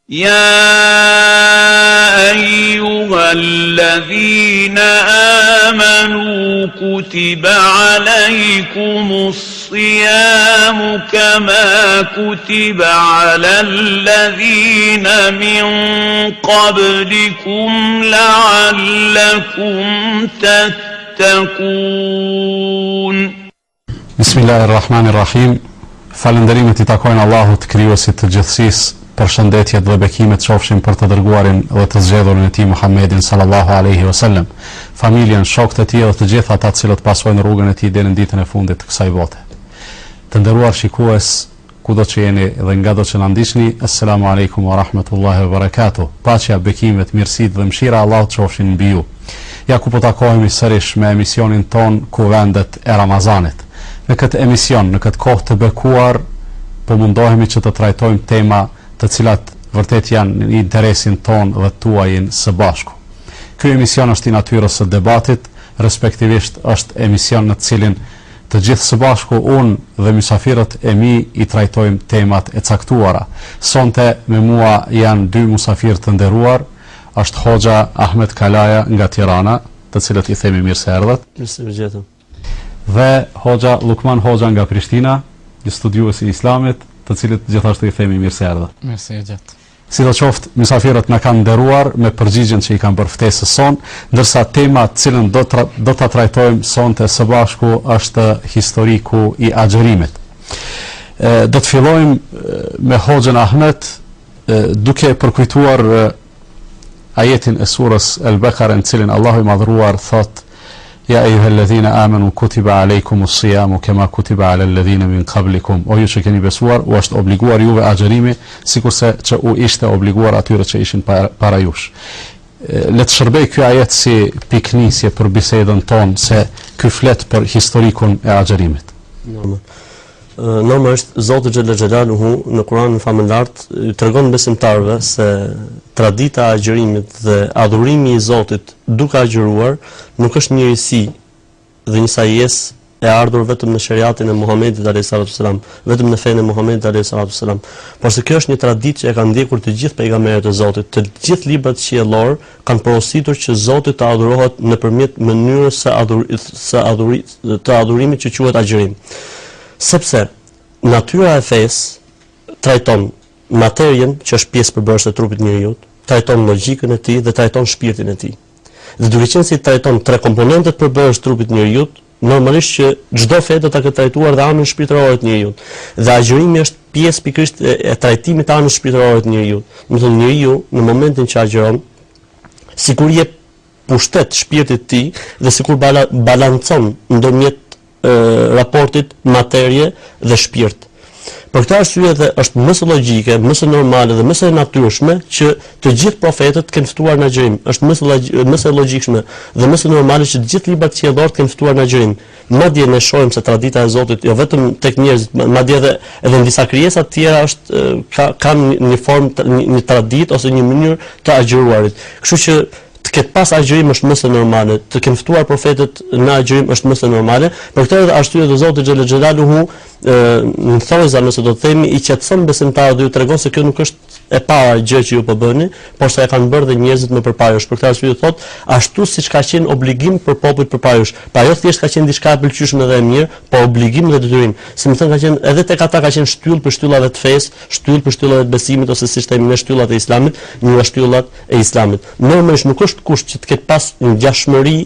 يا أيها الذين آمنوا كتب عليكم الصيام كما كتب على الذين من قبلكم لعلكم تتقون. بسم الله الرحمن الرحيم. Falënderimet I takojnë Allahut, krijuesit të gjithësisë. Përshëndetjet dhe bekimet qofshin për të dërguarin dhe të zgjedhurin e tij Muhammedin sallallahu alaihi wasallam, familjen, shokët e tij dhe të gjithë ata të cilët pasojnë rrugën e tij deri në ditën e fundit të kësaj bote. Të nderuar shikues, kudo që jeni dhe ngado që na ndiqni, assalamu alaikum wa rahmatullahi wa barakatuh. Paqja, bekimet, mirësitë dhe mëshira e Allahut qofshin mbi ju. Ja ku po takohemi sërish me emisionin ton Kuvendet e Ramazanit. Në këtë emision, në këtë kohë të bekuar, po mundohemi që të trajtojmë tema të cilat vërtet janë në interesin ton dhe tuajin së bashku. Ky emision është I natyrës së debatit, respektivisht është emision në të cilin të gjithë së bashku unë dhe mysafirët e mi I trajtojmë temat e caktuara. Sonte me mua janë dy mysafirë të nderuar, është Hoxha Ahmed Kalaja nga Tirana, të cilët I themi mirë se erdhët. Mirë dhe Hoxha Lukman Hoxha nga Prishtina, I studiues I Islamit, të cilët gjithashtu I themi mirë se erdhët. Mirë se erdhët. Sidoqoftë, mysafirët na kanë nderuar me përgjigjen që I kanë bërë ftesës son, ndërsa tema të cilën do ta trajtojmë sonte së bashku është historiku I agjërimit. Do të fillojmë me Hoxhën Ahmed duke përkujtuar ajetin e surës Al-Baqara në cilin Allahu I madhruar thotë: Ja ejuhalladhina amanu kutiba alaykumus siyamu kama kutiba ala alladhina min qablikum. O ju që keni besuar, u është obliguar juve agjërimi, sikurse që u ishte obliguar atyre që ishin para jush. Le të shërbej ky ajet si piknisje për bisedën tonë, se ky flet për historikun e agjërimit. Normalisht Zoti xhalla xhelaluhu në Kur'anin famëlart tregon besimtarëve se tradita e agjërimit dhe adhurimi I Zotit duke agjëruar nuk është njërisi dhe një sajes e ardhur vetëm në shariatin e Muhamedit alayhis salam, vetëm në fenë e Muhamedit alayhis salam, por se kjo është një traditë që e kanë ndjekur të gjithë pejgamberët e Zotit. Të gjithë librat qiellor kanë porositur që Zoti të adhurohet nëpërmjet mënyrës së adhurimit që quhet agjërim. Sepse natyra e fesë trajton materjen që është pjesë përbërëse e trupit njerëzit, trajton logjikën e tij dhe trajton shpirtin e tij. Dhe duke qenë si trajton tre komponentet përbërës trupit njerëzit, normalisht që çdo fe do ta ketë trajtuar dhe anën shpirtërore të njerëzit. Dhe agjërimi është pjesë pikërisht e trajtimit të anës shpirtërore të njerëzit. Do të thonë njeriu në momentin që agjëron, sikur jep pushtet shpirtit të tij dhe sikur balancon ndërmjet raportit materje dhe shpirt. Për këtë arsye dhe është më së logjike, më së normale dhe më së natyrshme që të gjithë profetët kanë ftuar në agjërim. Është më së logjikshme dhe më së normale që të gjithë librat qiellor kanë ftuar në agjërim. Madje ne shohim se tradita e Zotit jo vetëm tek njerëzit, madje edhe në disa krijesa të tjera është kanë një formë, një traditë ose një mënyrë të agjëruarit. Kështu që të ketë pas agjërim është më së normale, të kenë ftuar profetët në agjërim është më së normale. Për këtë arsye dhe Zoti xhalla xhelaluhu në thonjza nëse do të themi I qetëson besimtarët dhe ju tregon se kjo nuk është e para gjë që ju po bëni, por se e kanë bërë dhe njerëzit më përpara jush. Për këtë arsye thotë, ashtu siç ka qenë obligim për popujt përpara jush. Pra jo thjesht ka qenë diçka e pëlqyeshme dhe e mirë, por obligim dhe detyrim. Si më thënë ka qenë edhe tek ata ka qenë shtyllë për shtyllave të fesë, shtyllë për shtyllave të besimit ose siç themi ne shtyllat e Islamit, një nga shtyllat e Islamit. Normalisht nuk është kusht që të ketë pas një ngjashmëri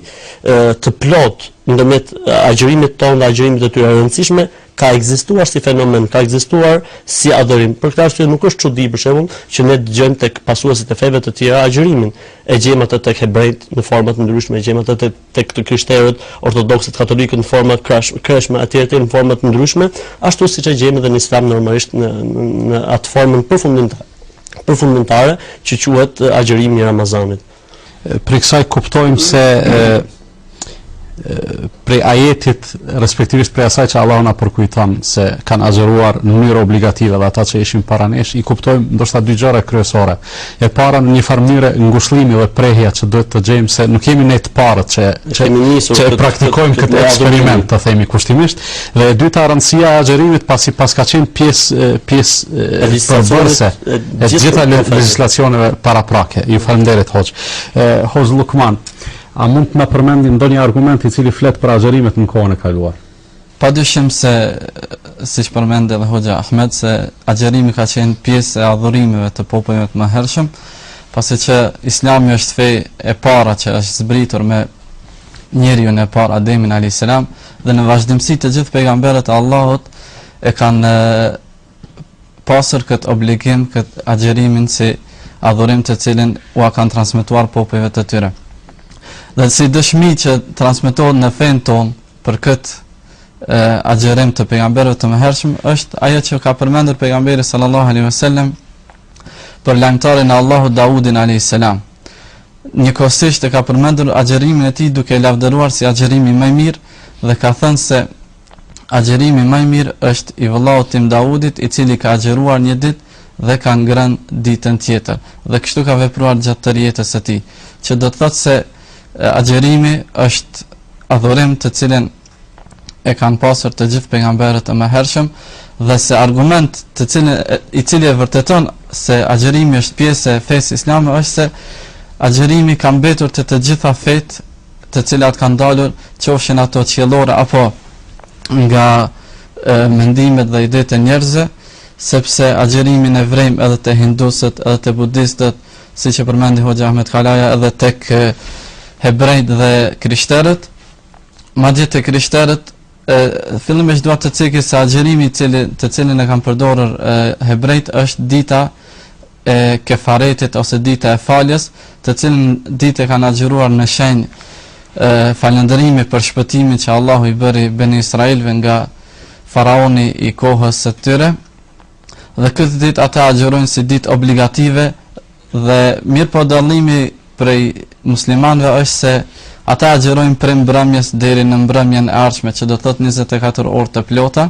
të plotë ndërmjet agjërimit tonë dhe agjërimit të tyre. E rëndësishme ka ekzistuar si fenomen, ka ekzistuar si adhurim. Për këtë arsye nuk është çudi për shembull që ne dëgjojmë tek pasuesit e feve të tjera agjërimin. E gjejmë atë tek hebrejt në forma të ndryshme, e gjejmë atë tek të krishterët, ortodoksët, katolikët në forma kreshme, etj. Në forma të ndryshme, ashtu siç e gjejmë edhe në Islam normalisht në atë formën përfundimtare që quhet agjërimi I Ramazanit. Për kësaj kuptojmë se prej ajetit, respektivisht prej asaj që Allahu na përkujton se kanë agjëruar në mënyrë obligative dhe ata që ishin para nesh, i kuptojmë ndoshta dy gjëra kryesore. E para në një farë mënyrë ngushëllimi dhe prehja që duhet të gjejmë se nuk jemi ne të parët që praktikojmë këtë eksperiment, të themi kushtimisht, dhe e dyta rëndësia e agjërimit pasi pas ka qenë pjesë përbërëse e gjitha legjislacioneve paraprake. Ju falenderit Hoxh Lukman. A mund të na përmendim ndonjë argument I cili flet për agjërimet në kohën e kaluar? Padyshim se siç përmendë edhe Hoxha Ahmed se agjërimi ka qenë pjesë e adhurimeve të popujve të mëhershëm, pasi që Islami është fe e para që është zbritur me njeriu e parë Ademin alayhis salam dhe në vazhdimsi të gjithë pejgamberët e Allahut e kanë pasur këtë obligim, këtë agjërimin si adhurim të cilin u kanë transmetuar popujve të tyre. Dhe si dëshmi që transmetohet në fen ton për këtë agjërim të pejgamberëve të mëhershëm është ajo që ka përmendur pejgamberi sallallahu alaihi wasallam për lajmtarin e Allahut Daudin alayhis salam. Njëkohësisht e ka përmendur agjërimin e tij duke lavdëruar si agjërimi më I mirë dhe ka thënë se agjërimi më I mirë është I vëllaut tim Daudit I cili ka agjëruar një ditë dhe ka ngrënë ditën tjetër dhe kështu ka vepruar gjatë tërë jetës së tij, që do të thotë se agjërimi është adhurim të cilin e kanë pasur të gjithë pejgamberët e mëhershëm dhe se argument të cilin I cili e vërteton se agjërimi është pjesë e fesë islame është se agjërimi ka mbetur të gjitha fetë të cilat kanë dalur, qofshin ato qiellore apo nga mendimet dhe idetë e njerëzve, sepse agjërimin e vrejmë edhe të hindusët, edhe të budistët, siç e përmendi Hoxha Ahmed Kalaja, edhe tek hebrejt dhe krishterët. Madje te krishterët fillimisht dua të cekë se agjërimi të cilin e kanë përdorur hebrejt është dita e kefaretit ose dita e faljes, të cilën ditë kanë agjëruar në shenjë falënderimi për shpëtimin që Allahu I bëri ben Israelve nga faraoni I kohës së tyre. Dhe këtë ditë ata agjërojnë si ditë obligative dhe mirë po dallimi prej muslimanëve është se ata agjërojnë prej mbrëmjes deri në mbrëmjen e ardhshme, që do të thotë 24 orë të plota.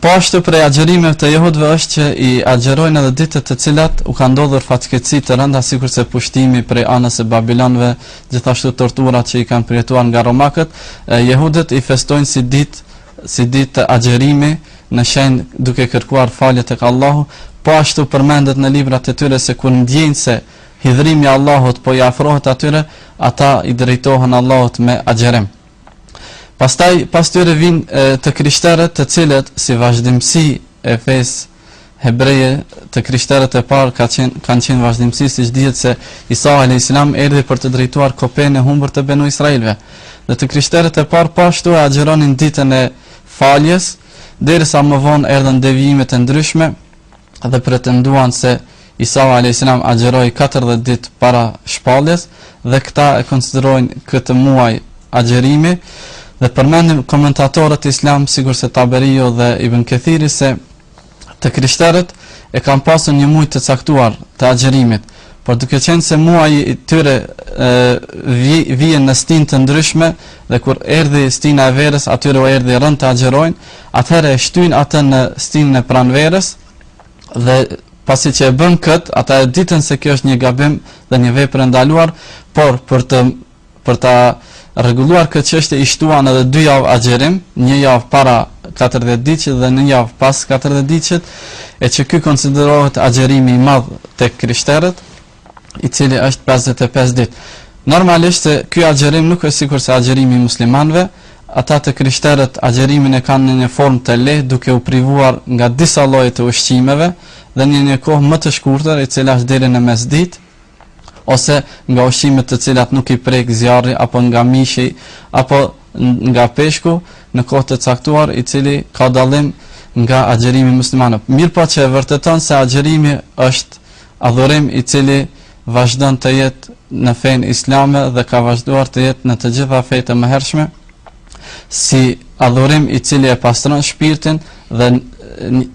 Po ashtu prej agjërimeve të jehudëve është që I agjërojnë edhe ditët të cilat u ka ndodhur fatkeqësi të rënda, sikurse pushtimi prej anës së Babilonëve, gjithashtu torturat që I kanë përjetuar nga romakët. Jehudët I festojnë si ditë agjërimi në shenjë duke kërkuar falje tek Allahu. Po ashtu përmendet në librat e tyre se kur ndjejnë se hidhrimi I Allahut po I afrohet atyre, ata I drejtohen Allahut me agjërim. Pastaj pas tyre vinë të krishterët, të cilët si vazhdimsi e fesë hebreje të krishterët e parë kanë qenë vazhdimsi, siç dihet se Isa alayhis salam erdhi për të drejtuar kopën e humbur të Benu Israilve. Dhe të krishterët e parë pashtu e agjëronin ditën e faljes, derisa më vonë erdhën devijimet e ndryshme dhe pretenduan se Isa alayhis salam agjëroi 40 ditë para shpalljes dhe këta e konsiderojnë këtë muaj agjërimi. Dhe përmendim komentatorët islam, sigur se Taberiu dhe Ibn Kathiri, se të krishterët e kanë pasur një muaj të caktuar të agjërimit, por duke qenë se muaji I tyre vjen në stinë të ndryshme dhe kur erdhi stina e verës, atyre u erdhi rënd të agjërojnë, atëherë e shtyjnë atë në stinën e pranverës dhe pasi që e bën këtë, ata e ditën se kjo është një gabim dhe një vepër e ndaluar, por për ta rregulluar këtë çështje I shtuan edhe 2 javë agjërim, një javë para 40 ditësh dhe një javë pas 40 ditësh, e që ky konsiderohet agjërimi I madh tek krishterët, I cili është 55 ditë. Normalisht se ky agjërim nuk është sikur se agjërimi I muslimanëve, ata të krishterët agjërimin e kanë në një formë të lehtë duke u privuar nga disa lloje të ushqimeve dhe në një kohë më të shkurtër, e cila është deri në mesditë, ose nga ushqimet të cilat nuk I prek zjarri apo nga mishi apo nga peshku në kohë të caktuar, I cili ka dallim nga agjërimi I muslimanëve. Mirëpo që e vërteton se agjërimi është adhurim I cili vazhdon të jetë në fenë islame dhe ka vazhduar të jetë në të gjitha fetë e mëhershme, si adhurim I cili e pastron shpirtin dhe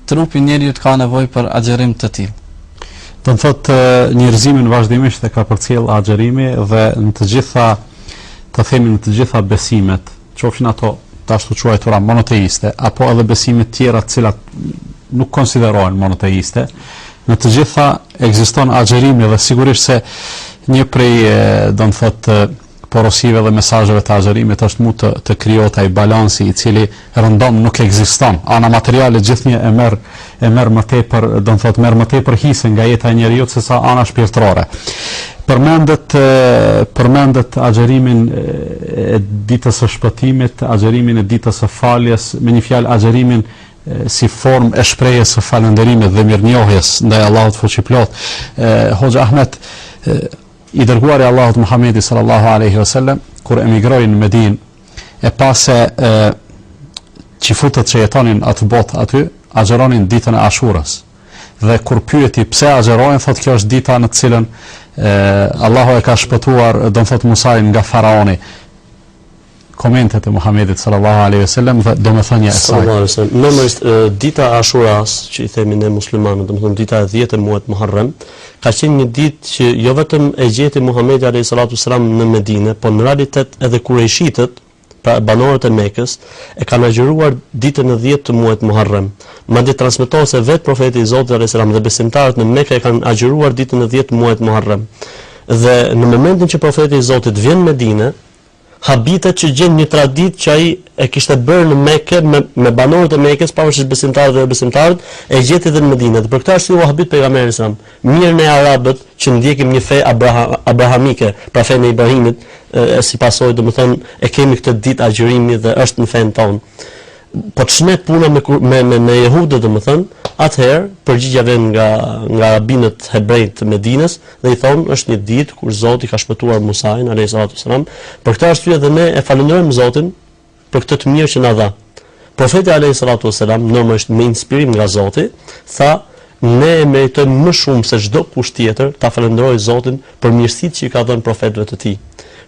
trupi njeriu ka nevojë për agjërim të tillë. Do të thotë njerëzimin vazhdimisht e ka përcjell agjërimi dhe në të gjitha, të themi në të gjitha besimet qofshin ato të ashtu quajtura monoteiste, apo edhe besimet tjera të cilat nuk konsiderohen monoteiste, në të gjitha ekziston agjerimi dhe sigurisht se një prej do të thotë porosive dhe mesazheve të agjerimit është mu të krijohet ai balansi i cili rëndom nuk ekziston. Ana materiale gjithnjë e merr më tepër, do të thotë merr më tepër hise nga jeta e njeriut se sa ana shpirtërore. Përmendet agjerimin e ditës së shpëtimit, agjerimin e ditës së faljes, me një fjalë agjerimin si formë e shprehjes së falënderimit dhe mirënjohjes ndaj Allahut fuqiplot. Hoxha Ahmet, i dërguari Allahut Muhamedi sallallahu alaihi wasallam kur emigroi në Medinë, e pa se qifutët që jetonin atë botë aty agjeronin ditën e Ashurës. Dhe kur pyeti pse agjerojnë, thotë kjo është dita në të cilën Allahu e ka shpëtuar, do të thotë Musain nga faraoni. Komentet e Muhamedit sallallahu alaihi wasallam dhe domethënia e saj. Normalisht dita e Ashuras, që i themi ne muslimanët, domethënë dita e 10 e muajit Muharram, ka qenë një ditë që jo vetëm e gjeti Muhamedi alayhi salatu wasalam në Medinë, por në realitet edhe kurajshitët, pra banorët e Mekës, e kanë agjëruar ditën e 10 të muajit Muharram. Madje transmetohet se vetë profeti i Zotit alayhi salam dhe besimtarët në Mekë e kanë agjëruar ditën e 10 të muajit Muharram. Dhe në momentin që profeti i Zotit vjen në Medinë, habitet që gjen një traditë që ai e kishte bërë në Mekë me banorët e Mekës, pavarësisht besimtarëve dhe besimtarët, e gjeti edhe në Medinë. Dhe për këtë arsye u habit pejgamberi sa. Mirë ne arabët që ndjekim një fe abrahamike, pra fenë e Ibrahimit, si pasojë, domethënë e kemi këtë ditë agjërimi dhe është në fenë tonë. Po ç'net puna me jehudët, domethënë, atëherë përgjigja vjen nga rabinët hebrejt të Medinës dhe i thonë është një ditë kur Zoti ka shpëtuar Musain alayhi salatu wasalam. Për këtë arsye dhe ne e falenderojmë Zotin për këtë të mirë që na dha. Profeti alayhi salatu wasalam, normalisht me inspirim nga Zoti, tha ne e meritojmë më shumë se çdo kusht tjetër ta falenderojë Zotin për mirësitë që i ka dhënë profetëve të tij.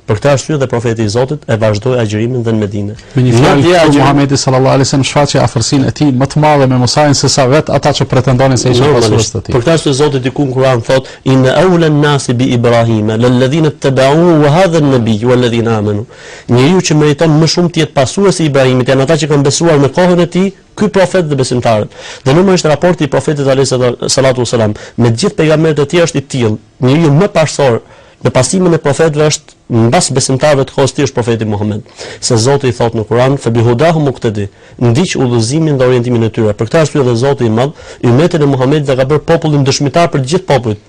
Për këtë arsye dhe profeti i Zotit e vazhdoi agjërimin dhe në Medinë. Me një fjalë, Muhamedi sallallahu alaihi wasallam shfaqi afërsinë e tij më të madhe me Musain se sa vet ata që pretendonin se ishin pasues të tij. Për këtë arsye Zoti diku në Kur'an thotë: "Inna awla an-nasi bi Ibrahima lalladhina ittaba'uhu wa hadha an-nabiy walladhina amanu." Njeriu që meriton më shumë të jetë pasuesi i Ibrahimit janë ata që kanë besuar në kohën e tij, ky profet dhe besimtarët. Dhe normalisht raporti i profetit alayhi salatu wasalam me të gjithë pejgamberët e tjerë është i tillë. Njeriu më parsor në pasimin e profetëve është mbas besimtarëve të kohës është profeti Muhammed. Se Zoti i thotë në Kur'an: "Fa bihudahu muqtadi", ndiq udhëzimin dhe orientimin e tyre. Për këtë arsye dhe Zoti i Madh ummetin e Muhamedit dhe ka bërë popullin dëshmitar për të gjithë popujt.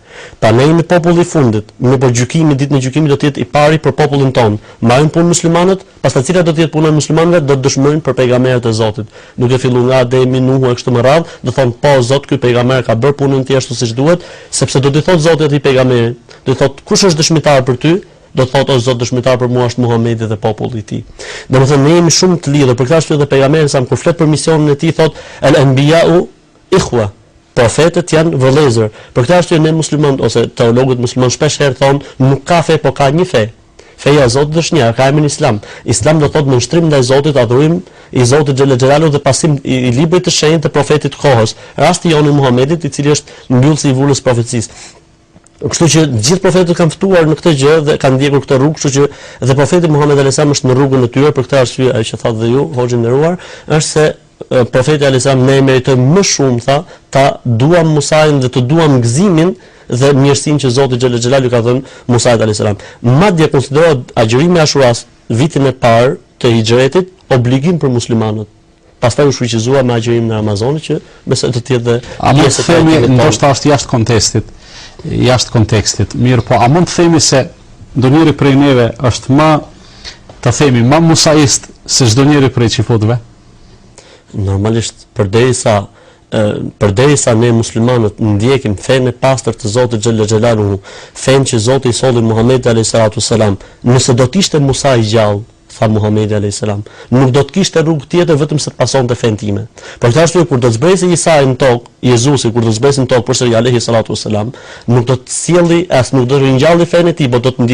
Pa ne jemi populli i fundit, në për gjykimi, ditën e gjykimit do të jetë i pari për popullin ton. Marrin punë muslimanët, pastaj cila do të jetë puna e muslimanëve, do të dëshmojnë për pejgamberët e Zotit. Duke filluar nga Ademi, Nuhu e kështu me radhë, do thonë po Zot, ky pejgamber ka bërë punën e ashtu siç duhet, sepse do të thotë Zoti atij pejgamberit, do të thotë kush është dëshmitar për ty? Do të thotë o Zot, dëshmitar për mua është Muhamedi dhe populli i tij. Domethënë ne jemi shumë të lidhur, për këtë arsye dhe pejgamberi sa kur flet për misionin e tij thotë el anbiya'u ikhwa. Profetët janë vëllezër. Për këtë arsye ne muslimanët ose teologët muslimanë shpesh herë thonë nuk ka fe, po ka një fe. Feja e Zotit është një, ka emrin Islam. Islam do thotë nënshtrim ndaj Zotit, adhurim i Zotit xhel xhelalu dhe pasim i librit të shenjtë të profetit kohës. Rasti i Muhamedit, i cili është mbyllësi i vulës profecisë. Kështu që gjithë profetët kanë ftuar në këtë gjë dhe kanë ndjekur këtë rrugë, kështu që dhe profeti Muhamedi alayhis salam është në rrugën e tyre. Për këtë arsye ajo që thotë dhe ju, hoxhë nderuar, është se profeti alayhis salam ne meritojmë më shumë, tha, ta duam Musain dhe të duam gëzimin dhe mirësinë që Zoti xhel xhelalu ka dhënë Musait alayhis salam. Madje konsiderohet agjërimi i Ashuras vitin e parë të hijretit obligim për muslimanët. Pastaj u shfrytëzua me agjërimin e Ramazanit që besoj të jetë dhe pjesë e themi ndoshta është jashtë kontekstit. Mirë, po a mund të themi se ndonjëri prej neve është më musaist se çdo njeri prej xifutëve? Normalisht përderisa ne muslimanët ndjekim fenë e pastër të Zotit xhel xhelalu, fenë që Zoti i solli Muhamedit alayhi salatu wasalam, nëse do të ishte Musa i gjallë, tha Muhamedi alayhis salam, nuk do të kishte rrugë tjetër vetëm se të pasonte fen time. Për këtë arsye kur do të zbresë Isa në tokë, Jezusi kur do të zbresë në tokë përsëri alayhis salatu wassalam, nuk do të sjelli as nuk do të ringjalli fen e tij, por do të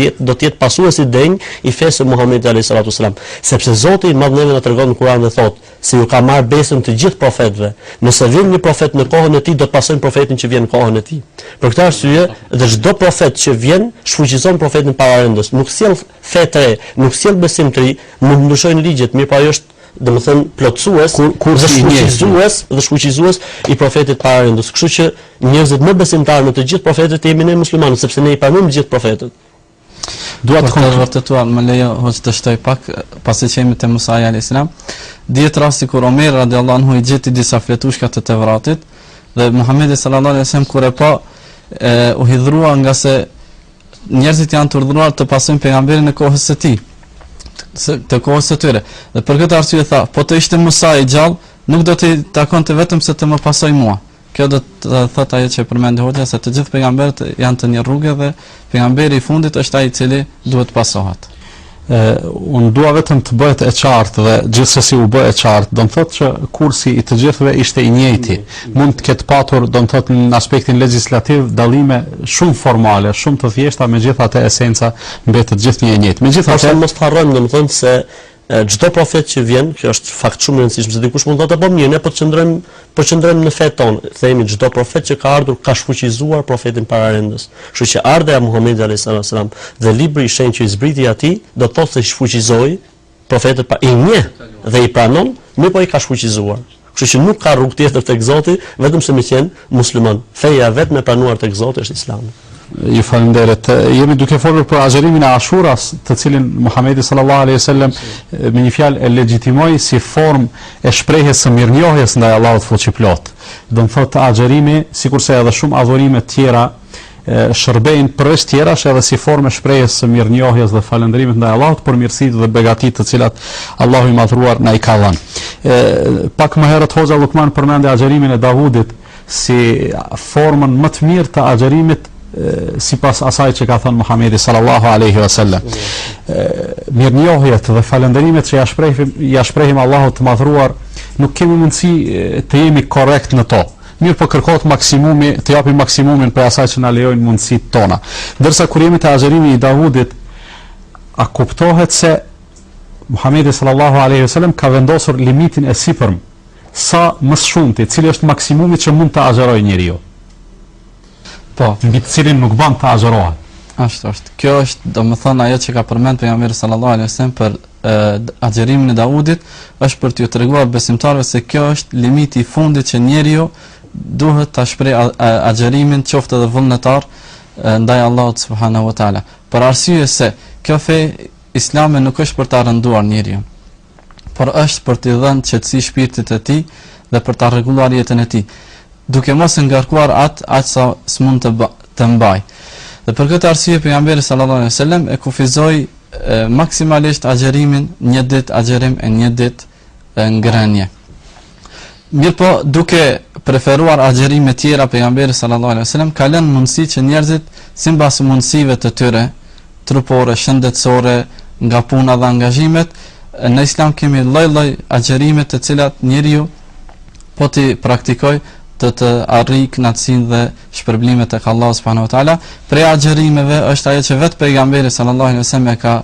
jetë pasuesi i denj i fesë së Muhamedit alayhis salatu wassalam, sepse Zoti i Madh neve na tregon në Kur'an dhe thotë se ju ka marrë besën të gjithë profetëve. Nëse vjen një profet në kohën e tij, do të pasojnë profetin që vjen në kohën e tij. Për këtë arsye, dhe çdo profet që vjen shfuqizon profetin pararendës. Nuk sjell fe të re, nuk sjell besim të ri, nuk ndryshojnë ligjet, mirë po ajo është domethënë plotësues, dhe shfuqizues i profetit pararendës. Kështu që njerëzit më besimtarë në të gjithë profetët jemi ne muslimanët, sepse ne i pranojmë të gjithë profetët. Dua të vërtetuar, më lejo hoç të shtoj pak, pasi që jemi te Musa alayhis salam. Dihet rasti kur Omer radiallahu anhu i gjeti disa fletushka të Tevratit dhe Muhamedi sallallahu alaihi wasallam kur e pa u hidhrua nga se njerëzit janë të urdhëruar të pasojnë pejgamberin në kohës së tij, të kohës së tyre. Dhe për këtë arsye tha, po të ishte Musa i gjallë, nuk do të takonte vetëm se të më pasoj mua. Kjo do të thotë ajo që përmendi hoxha, se të gjithë pejgamberët janë të një rrugë dhe pejgamberi i fundit është ai i cili duhet pasohet. Unë dua vetëm të bëhet e qartë dhe gjithsesi u bë e qartë, do të thotë që kursi i të gjithëve ishte i njëjti. Mund të ketë patur, do të thotë në aspektin legjislativ dallime shumë formale, shumë të thjeshta, megjithatë esenca mbetet gjithë një e njëjtë. Megjithatë mos të harrojmë domethënë se çdo profet që vjen, kjo është fakt shumë i rëndësishëm, se dikush mund të thotë po mirë, ne po qëndrojmë në fetë tonë. Themi çdo profet që ka ardhur ka shfuqizuar profetin pararendës. Kështu që ardha e Muhamedit alayhis salam dhe libri i shenjtë që i zbriti atij do të thotë se shfuqizoi profetet i njeh dhe i pranon, mirë po i ka shfuqizuar. Kështu që nuk ka rrugë tjetër tek Zoti vetëm se me qenë musliman. Feja vetëm e pranuar tek Zoti është Islami. Ju falenderoj. Jemi duke folur për agjerimin e Ashuras, të cilin Muhamedi sallallahu alaihi wasallam me një fjalë e legjitimoi si formë e shprehjes së mirënjohjes ndaj Allahut fuqiplot. Do të thotë agjerimi, sikurse edhe shumë adhurime të tjera shërbejnë përveç tjerash edhe si formë shprehjes së mirënjohjes dhe falënderimit ndaj Allahut për mirësitë dhe begatitë të cilat Allahu i madhruar na i ka dhënë. Pak më herët hoxha Lukman përmendi agjerimin e Davudit si formën më të mirë të agjerimit sipas asaj që ka thënë Muhamedi sallallahu alaihi wasallam. Mirënjohjet dhe falënderimet që ja shprehim Allahut të madhruar, nuk kemi mundësi të jemi korrekt në to. Mirë po kërkohet maksimumi, të japim maksimumin për asaj që na lejojnë mundësitë tona. Ndërsa kur jemi te agjerimi i Davudit, a kuptohet se Muhamedi sallallahu alaihi wasallam ka vendosur limitin e sipërm, sa më shumti, cili është maksimumi që mund të agjerojë njeriu. Po, mbi të cilin nuk ban të agjerohet. Ashtu është. Kjo është domethënë ajo që ka përmend pejgamberi sallallahu alaihi wasallam për agjerimin e Davudit, është për t'ju treguar besimtarëve se kjo është limiti i fundit që njeriu duhet ta shprehë agjerimin qoftë edhe vullnetar ndaj Allahut subhanahu wa taala. Për arsye se kjo fe islame nuk është për ta rënduar njeriu, por është për t'i dhënë qetësi shpirtit të tij dhe për ta rregulluar jetën e tij, duke mos e ngarkuar atë sa s'mund të mbaj. Dhe për këtë arsye pejgamberi sallallahu alaihi wasallam e kufizoi maksimalisht agjerimin, një ditë agjerim e një ditë ngrënie. Mirëpo duke preferuar agjerime tjera, pejgamberi sallallahu alaihi wasallam ka lënë mundësi që njerëzit sipas mundësive të tyre trupore, shëndetësore, nga puna dhe angazhimet, në Islam kemi lloj-lloj agjerime të cilat njeriu po ti praktikoj të arrijë kënaqësinë dhe shpërblimet tek Allahu subhanahu wa taala. Prej agjerimeve është ajo që vetë pejgamberi sallallahu alaihi wasallam ka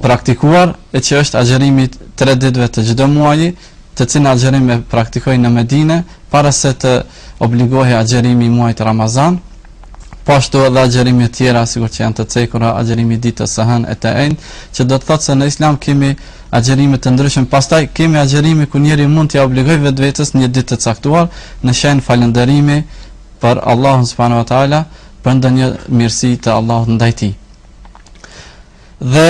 praktikuar, e që është agjerimi 3 ditëve të çdo muaji, të cilin agjerim e praktikoi në Medinë para se të obligohej agjerimi i muajit Ramazan. Po ashtu edhe agjerime tjera, sikur që janë të cekura, agjerimi ditës së hënë e të enjtë, që do të thotë se në Islam kemi agjerime të ndryshme. Pastaj kemi agjerime ku njeriu mund t'ia obligojë vetvetes një ditë të caktuar në shenjë falënderimi për Allahun subhanahu wa taala për ndonjë mirësi të Allahut ndaj tij. Dhe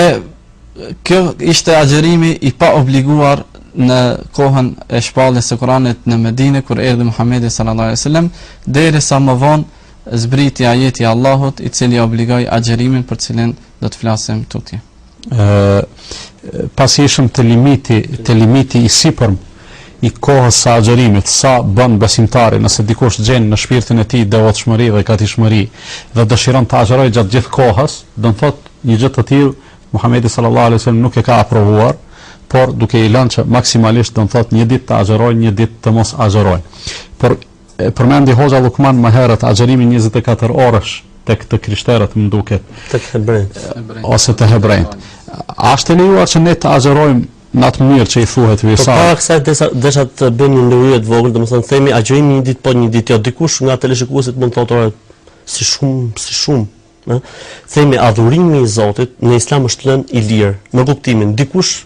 kjo ishte agjerimi i pa obliguar në kohën e shpalljes së Kuranit në Medinë kur erdhi Muhamedi sallallahu alaihi wasallam, derisa më vonë zbriti ajeti i Allahut i cili obligoi agjerimin për cilin do të flasim tutje. Pasi ishëm të limiti i sipërm i kohës së agjerimit, sa bën besimtari nëse dikush gjen në shpirtin e tij devotshmëri dhe gatishmëri dhe dëshiron të agjerojë gjatë gjithë kohës, do të thotë një gjë të tillë Muhamedi sallallahu alaihi wasallam nuk e ka aprovuar, por duke i lënë që maksimalisht do të thotë një ditë të agjerojë, një ditë të mos agjerojë. Por përmendi hoxha Lukman më herët agjerimi 24 orësh tek të krishterët, më duket, tek hebrejt ose të hebrejt. A është e lejuar që ne të agjerojmë në atë mënyrë që i thuhet Po Visal. para kësaj desha të bëjmë një ndërhyrje të vogël, domethënë themi agjërimi një ditë po një ditë jo. Dikush nga teleshikuesit mund të thotë ore si shumë, ëh. Themi adhurimi i Zotit në Islam është lënë i lirë, në kuptimin dikush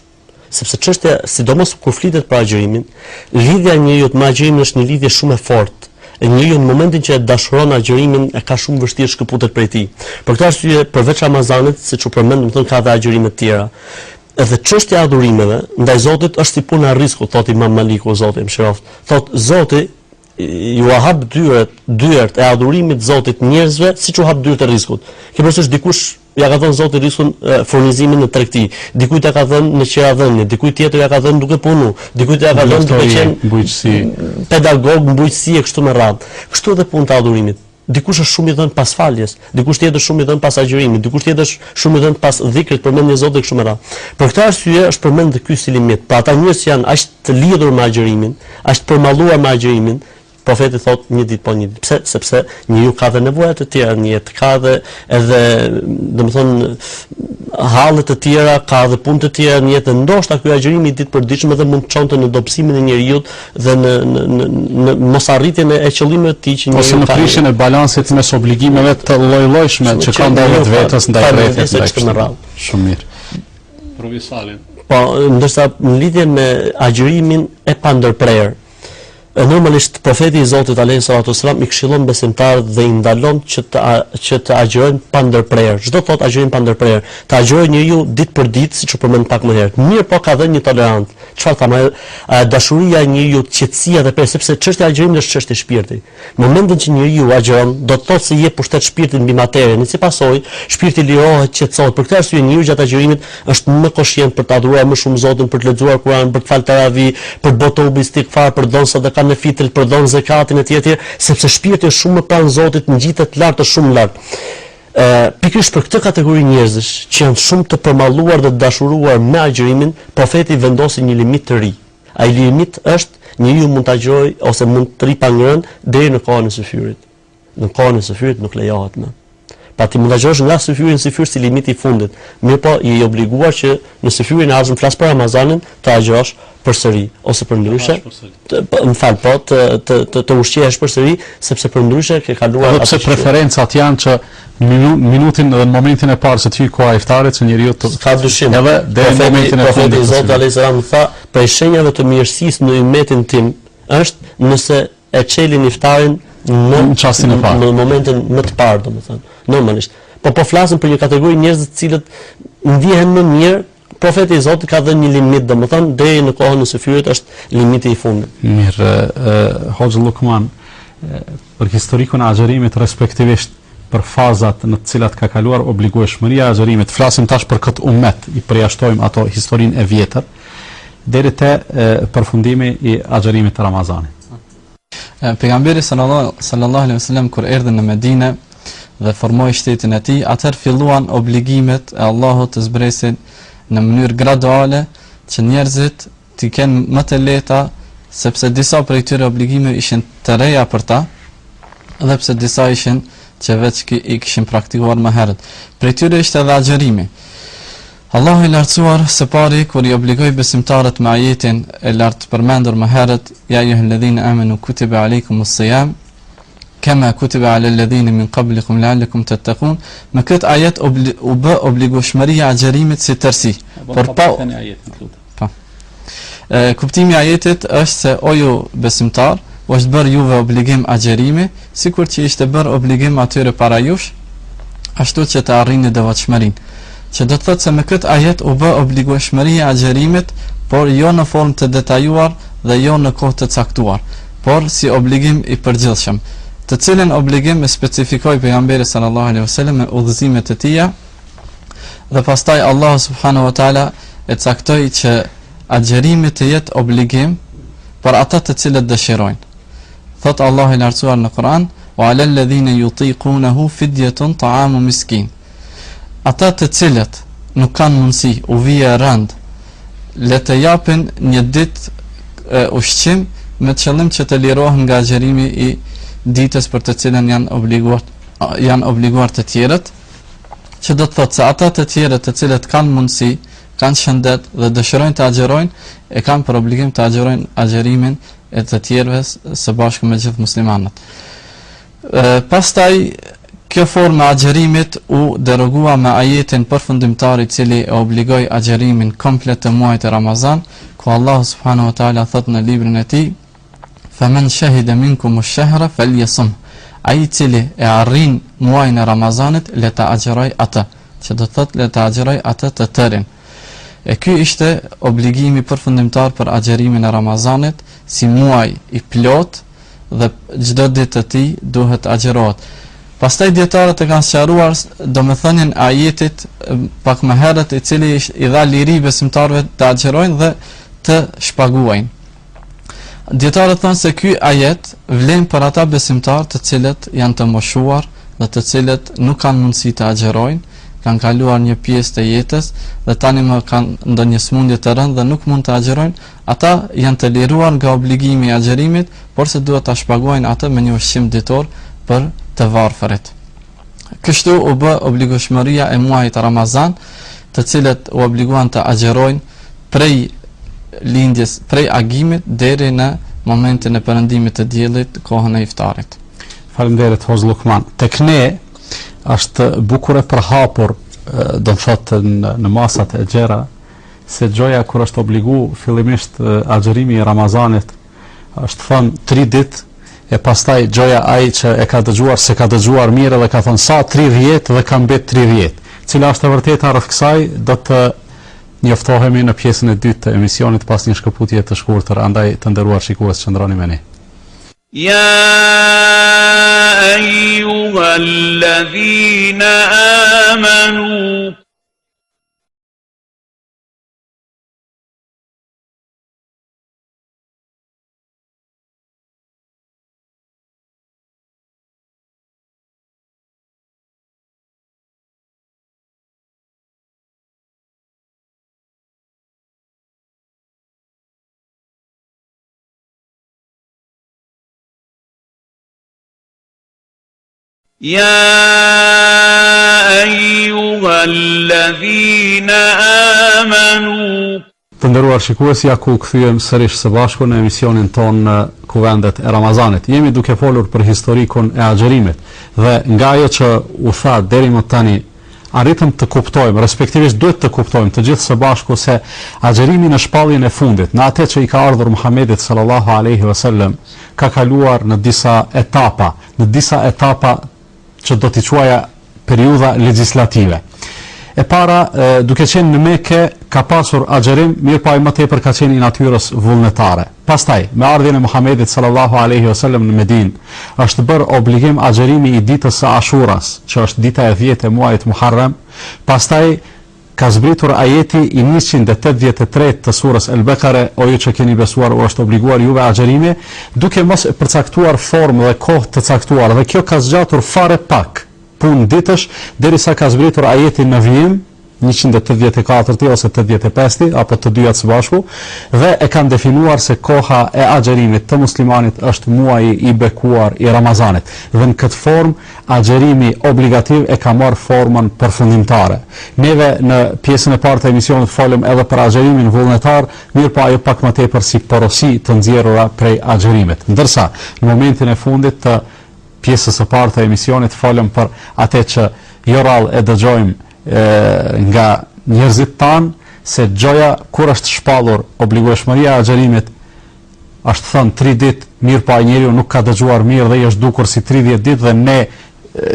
sepse çështja, sidomos kur flitet për agjërimin, lidhja e njeriu me agjërimin është një lidhje shumë e fortë. E njeriu në momentin që e dashuron agjërimin e ka shumë vështirë shkëputet prej tij. Për këtë arsye, përveç Ramazanit, siç u përmend, domethënë ka dhe agjërime të tjera. Edhe çështja e adhurimeve ndaj Zotit është si puna e rrezikut, thotë Imam Maliku, Zoti më shëroft. Thotë Zoti ju hap dyert e adhurimit Zotit njerëzve siç u hap dyert e rrezikut. Ke parasysh dikush ja ka dhënë Zoti rrezikun furnizimin në tregti, dikujt ja ka dhënë në qeradhënie, dikujt tjetër ja ka dhënë duke punu, dikujt ja ka dhënë duke qenë bujqësi, pedagog, mbujqësi e kështu me radhë. Kështu edhe puna e adhurimit. Dikush është shumë i dhënë pas faljes, dikush tjetër shumë i dhënë pas agjërimit, dikush tjetër është shumë i dhënë pas dhikrit, përmendjes e Zotit kështu me radhë. Për këtë arsye është përmendur ky si limit. Pa ata njerëz që janë aq të lidhur me agjërimin, aq të përmalluar me agjërimin, profeti thotë një ditë po një ditë. Pse? Sepse njeriu ka dhe nevoja të tjera në jetë, ka dhe edhe domethënë halle të tjera, ka dhe punë të tjera në jetë. Ndoshta ky agjërimi i ditëpërditshëm edhe mund të çonte në dobësimin e njeriu dhe në mosarritjen e qëllimeve të tij që njeriu ose në prishjen e balansit mes obligimeve të lloj-llojshme që ka ndaj vetes ndaj rrethit ndaj. Shumë mirë. Për Visalin. Po, ndërsa në lidhje me agjërimin e pandërprerë, normalisht profeti i Zotit alayhi salatu wasalam i këshillon besimtarët dhe i ndalon që të agjërojnë pa ndërprerje. Çdo thot agjërim pa ndërprerje, të agjërojë njeriu ditë për ditë, siç u përmend pak më herët. Mirë, po ka dhënë një tolerancë. Çfarë thamë? Dashuria e njeriu, qetësia dhe sepse çështja e agjërimit është çështje shpirti. Në momentin që njeriu agjëron, do të thotë se jep pushtet shpirtit mbi materien, si pasojë, shpirti lirohet, qetësohet. Për këtë arsye njeriu gjatë agjërimit është më koshient për të adhuruar më shumë Zotin, për të lexuar Kur'anin, për të falë taravi, për të botuar istighfar, për të dhënë sadaka në fitël, për dhënë zakatin e tjetër, sepse shpirti është shumë më pranë Zotit, ngjitet lart, është shumë lart. Pikërisht për këtë kategori njerëzish që janë shumë të përmalluar dhe të dashuruar me agjërimin, profeti vendosi një limit të ri. Ai limit është njeriu mund ta agjërojë ose mund të ripangrën deri në kohën e syfyrit. Në kohën e syfyrit nuk lejohet më. Pa ti mund ta agjërosh nga syfyri në syfyr si limiti i fundit. Mirë po, je i obliguar që në syfyrin e ardhshëm, flas për Ramazanin, të agjërosh përsëri ose përndryshe. Më fal, po të ushqehesh përsëri sepse përndryshe ke kaluar atë. Sepse preferencat janë që minutin dhe në momentin e parë se të hyj koha e iftarit që njeriu të ka dyshim. Edhe deri në momentin e fundit. Profeti Zoti alayhis salam tha, për shenjave të mirësisë në ummetin tim është nëse e çelin iftarin në çastin e parë. Në momentin më të parë, domethënë. Normalisht. Po flasim për një kategori njerëz të cilët ndihen më mirë. Profeti i Zotit ka dhënë një limit, domethënë deri në kohën e syfyrit është limiti i fundit. Mirë, Hoxha Lukman, për historikun e agjërimit respektivisht për fazat në të cilat ka kaluar obligueshmëria e agjërimit, flasim tash për këtë ummet, i përjashtojmë ato historinë e vjetër deri te përfundimi i agjërimit të Ramazanit. Pejgamberi sallallahu alaihi wasallam kur erdhi në Medinë dhe formoi shtetin e tij, atëherë filluan obligimet e Allahut të zbresin në mënyrë graduale që njerëzit të kenë më të lehta, sepse disa prej këtyre obligimeve ishin të reja për ta, dhe pse disa ishin që veç i kishin praktikuar më herët. Prej tyre ishte edhe agjërimi. Allahu i lartësuar së pari kur i obligoi besimtarët me ajetin e lartë përmendur më herët, ja ayyuhalladhina amanu kutiba alaykumus siyam kama kutiba alal ladhina min qablikum la'allakum tattaqun. Me këtë ajet u bë obligueshmëria e agjërimit si tërsi. Por kuptimi i ajetit është se o ju besimtar, u është bërë juve obligim agjërimi, sikur që ishte bërë obligim atyre para jush, ashtu që të arrini devotshmërinë. Që do të thotë se me këtë ajet u bë obligueshmëria e agjërimit, por jo në formë të detajuar dhe jo në kohë të caktuar, por si obligim i përgjithshëm, të cilën obligim e specifikoi pejgamberi sallallahu alaihi wasallam me udhëzimet e tija, dhe pastaj Allah subhanahu wa taala e caktoi që agjërimi të jetë obligim për ata të cilët dëshirojnë. Thot Allahu i lartësuar në Kur'an, wa alal ladhina yutiqunahu fidyatun ta'amu miskin. Ata të cilët nuk kanë mundësi, u vije rënd, le të japin një ditë ushqim me qëllim që të lirohen nga agjërimi i ditës për të cilën janë obliguar të tjerët, që do të thotë se ata të tjerët të cilët kanë mundësi, kanë shëndet dhe dëshirojnë të agjerojnë, e kanë për obligim të agjerojnë agjerimin e të tjerëve së bashku me gjithë muslimanët. Pastaj kjo formë e agjerimit u derogua me ajetin përfundimtar i cili e obligoi agjerimin komplet të muajit e Ramazan, ku Allahu subhanahu wa taala thot në librin e tij: "Faman shahida minkum ash-shahra falyasum." Ai i cili e arrin muajin e Ramazanit, le ta agjeroj atë, që do thot le ta agjeroj atë të tërin. E ky ishte obligimi përfundimtar për agjerimin e Ramazanit, si muaj i plot dhe çdo ditë të tij duhet agjerohet. Pastaj dietarët e kanë sqaruar domethënien e ajetit pak më herët, i cili i dha liri besimtarëve të agjerojnë dhe të shpaguajnë. Dietarët thonë se ky ajet vlen për ata besimtarë të cilët janë të moshuar dhe të cilët nuk kanë mundësi të agjerojnë, kanë kaluar një pjesë të jetës dhe tani më kanë ndonjë smundje të rëndë dhe nuk mund të agjerojnë, ata janë të liruar nga obligimi i agjerimit, por se duhet ta shpaguajnë atë me një ushqim ditor për të varfërit. Kështu u bë obligueshmëria e muajit Ramazan, të cilët u obliguan të agjerojnë prej lindjes, prej agimit deri në momentin e perëndimit të diellit, kohën e iftarit. Faleminderit Hoxh Lukman. Tek ne është bukur e përhapur, do të thotë në masat e gjera, se gjoja kur është obligu fillimisht agjerimi i Ramazanit, është thënë 3 ditë, e pastaj gjoja ai që e ka dëgjuar, se ka dëgjuar mirë dhe ka thënë sa 30 dhe ka mbet 30. Cila është e vërteta rreth kësaj, do të njoftohemi në pjesën e dytë të emisionit pas një shkëputje të shkurtër, andaj të nderuar shikues qëndroni me ne. يا أيها الذين آمنوا يا أيها الذين آمنوا. Të nderuar shikues, ja ku kthyen sërish së bashku në emisionin ton në kuvendet e Ramazanit. Jemi duke folur për historikun e agjerimit dhe nga ajo që u tha deri më tani arritëm të kuptojmë, respektivisht duhet të kuptojmë të gjithë së bashku se agjerimi në shpalljen e fundit, në atë që i ka ardhur Muhamedit sallallahu alaihi wasallam, ka kaluar në disa etapa që do t'i quaja periudha legislative. E para, duke qenë në Mekë, ka pasur agjerim, mirë pa i më tepër ka qenë i natyrës vullnetare. Pastaj, me ardhjen e Muhamedit sallallahu alaihi wasallam në Medinë, është bërë obligim agjerimi i ditës së Ashuras, që është dita e 10 e muajit Muharram. Pastaj ka zbritur ajeti i 183 të surës El-Bekare: o ju që keni besuar, u është obliguar juve agjerimi, duke mos përcaktuar formë dhe kohë të caktuar, dhe kjo ka zgjatur fare pak punë ditësh, derisa ka zbritur ajeti në vijim 184 ose 85 apo të dyja së bashku, dhe e kanë definuar se koha e agjerimit të muslimanit është muaji i bekuar i Ramazanit. Dhe në këtë formë agjerimi obligativ e ka marrë formën përfundimtare. Neve në pjesën e parë të emisionit folëm edhe për agjerimin vullnetar, mirë pa ajo pak më tepër si porosi të nxjerrura prej agjerimit. Ndërsa në momentin e fundit të pjesës së parë të emisionit folëm për atë që jo rrallë e dëgjojmë nga njerëzit tanë, se gjoja kur është shpallur obligueshmëria e agjerimit, është thënë 3 ditë, mirë pa njeriu nuk ka dëgjuar mirë dhe i është dukur si 30 ditë, dhe ne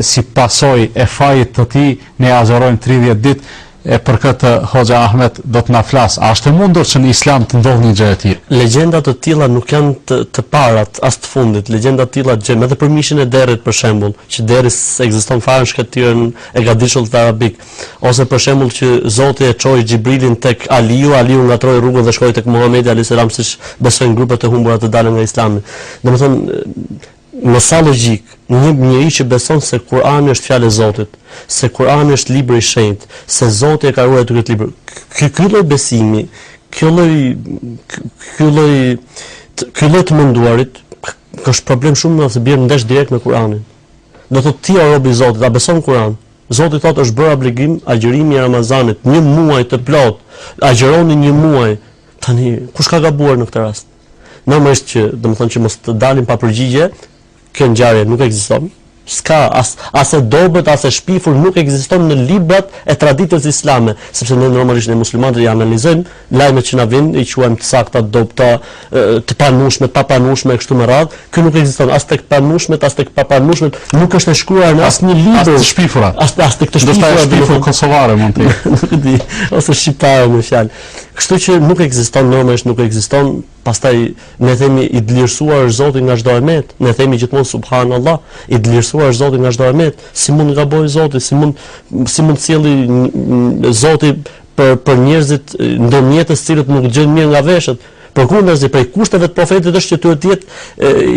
si pasojë e fajit të tij ne agjerojmë 30 ditë. E për këtë Hoxha Ahmet do të na flas. A është e mundur që në Islam të ndodhë një gjë e tillë? Legjenda të tilla nuk janë të parat as të fundit. Legjenda të tilla gjem edhe për mishin e derrit për shembull, që deri ekziston fare në shkëtirën e gadishullit arabik, ose për shembull që Zoti e çoi Xhibrilin tek Aliu ngatroi rrugën dhe shkoi tek Muhamedi alayhis salam, siç besojnë grupet e humbura të dalën nga Islami. Domethënë, në sa logjik, një njeri që beson se Kurani është fjalë e Zotit, se Kurani është libri i shenjtë, se Zoti e ka ruajtur këtë libër, ky lloj besimi, ky lloj të menduarit, është problem shumë më se bie ndesh direkt me Kuranin. Do thotë ti o robi i Zotit, a beson Kur'an? Zoti thotë është bërë obligim agjërimi i Ramazanit, një muaj të plot. Agjëroni një muaj. Tani kush ka gabuar në këtë rast? Normalisht që, domethënë që mos të dalim pa përgjigje, kjo ngjarje nuk ekziston. S'ka as e dobët, as e shpifur, nuk ekziston në librat e traditës islame, sepse ne normalisht ne muslimanët i analizojmë lajmet që na vijnë, i quajmë të sakta, dobta, të panushme, pa panushme kështu me radhë. Ky nuk ekziston as tek panushmet, as tek papanushmet, nuk është e shkruar në asnjë libër. As të shpifurat. As tek të shpifurat. Shpifur kosovare mund të. Nuk e di, ose shqiptare me fjalë. Kështu që nuk ekziston, normalisht nuk ekziston. Pastaj ne themi i dlirësuar është Zoti nga çdo emet. Ne themi gjithmonë subhanallah, i dlirësuar është Zoti nga çdo emet. Si mund gabojë Zoti, si mund sjellë Zoti për njerëzit ndërmjetës cilët nuk gjejnë mirë nga veshët. Përkundazi prej kushteve të profetit është që duhet të jetë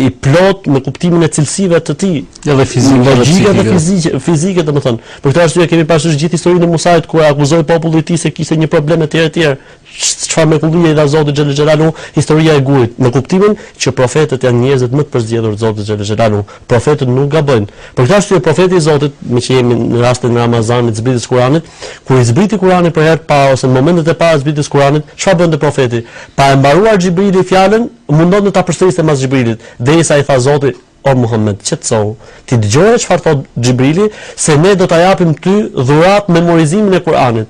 i plot me kuptimin e cilësive të tij, edhe fizike dhe fizike domethënë. Për këtë arsye kemi parasysh gjithë historinë e Musait kur akuzoi popullin e tij se kishte një problem etj. Çfarë mrekullie dha Zoti xhel xhelalu, historia e gurit, në kuptimin që profetët janë njerëzit më të përzgjedhur të Zotit xhel xhelalu. Profetët nuk gabojnë. Për këtë arsye profeti i Zotit, me që jemi në rastin e Ramazanit, zbritjes Kuranit, kur i zbriti Kurani për herë të parë ose në momentet e para të zbritjes Kuranit, çfarë bënte profeti? Pa e mbaruar Xhibrili fjalën, mundon të ta përsërisë mas Xhibrilit, derisa i tha Zoti: "O Muhammed, qetësohu. Ti dëgjoje çfarë thot Xhibrili, se ne do ta japim ty dhurat memorizimin e Kuranit."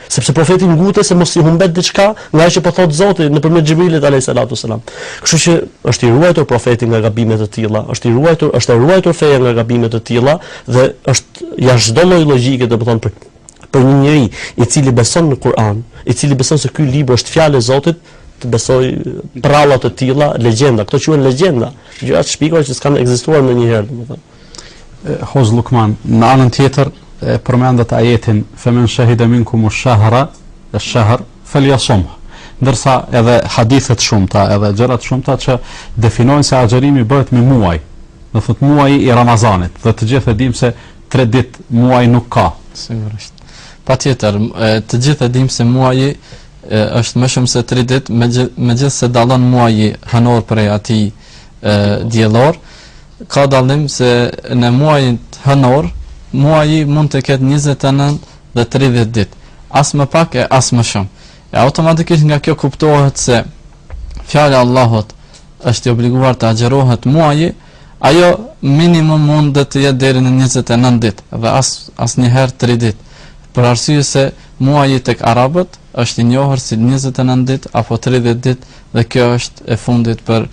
Sepse profeti ngutej se mos i humbet diçka nga ajo që po thot Zoti nëpërmjet Xhibrilit alayhis salatu sallam. Kështu që është i ruajtur profeti nga gabimet e tilla, është e ruajtur feja nga gabimet e tilla dhe është jashtë çdo lloj logjike, domethënë për një njeri i cili beson në Kur'an, i cili beson se ky libër është fjalë e Zotit, të besoj prallat të tilla, legjenda, këto quhen legjenda, gjëra të shpikura që s'kan ekzistuar ndonjëherë, domethënë. Hoz Lukman, në anën tjetër përmendet ajetin "Faman shahida minkum ash-shahra falyasum", ndërsa edhe hadithet shumëta, edhe gjërat shumëta që definojnë se agjërimi bëhet me muaj. Do thot muaji i Ramazanit, dhe të gjithë e dim se 3 ditë muaj nuk ka. Sigurisht. Patjetër, të gjithë e dim se muaji është më shumë se 3 ditë, megjithëse dallon muaji hënor prej atij diellor, ka dallim se në muajin hënor muaji mund të ketë 29 dhe 30 ditë, as më pak e as më shumë. E automatikisht nga kjo kuptohet se fjala e Allahut është i obliguar të agjërohet muaji, ajo minimum mund të jetë deri në 29 ditë dhe asnjëherë 3 ditë. Për arsye se muaji tek arabët është i njohur si 29 ditë apo 30 ditë dhe kjo është e fundit për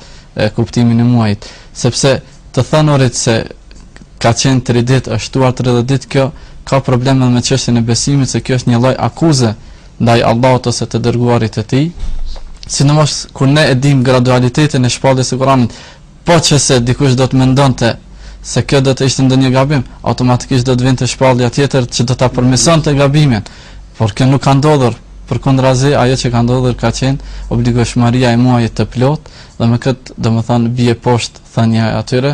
kuptimin e muajit, sepse të thënurit se ka qenë 3 ditë, është shtuar 30 ditë, kjo ka probleme me çështjen e besimit, se kjo është një lloj akuze ndaj Allahut ose të dërguarit të tij. Sidomos kur ne e dim gradualitetin e shpalljes së Kuranit, po që se dikush do të mendonte se kjo do të ishte ndonjë gabim, automatikisht do të vinte shpallja tjetër që do ta përmirësonte gabimin. Por kjo nuk ka ndodhur. Përkundrazi, ajo që ka ndodhur ka qenë obligueshmëria e muajit të plot, dhe me këtë domethënë bie poshtë thënia e atyre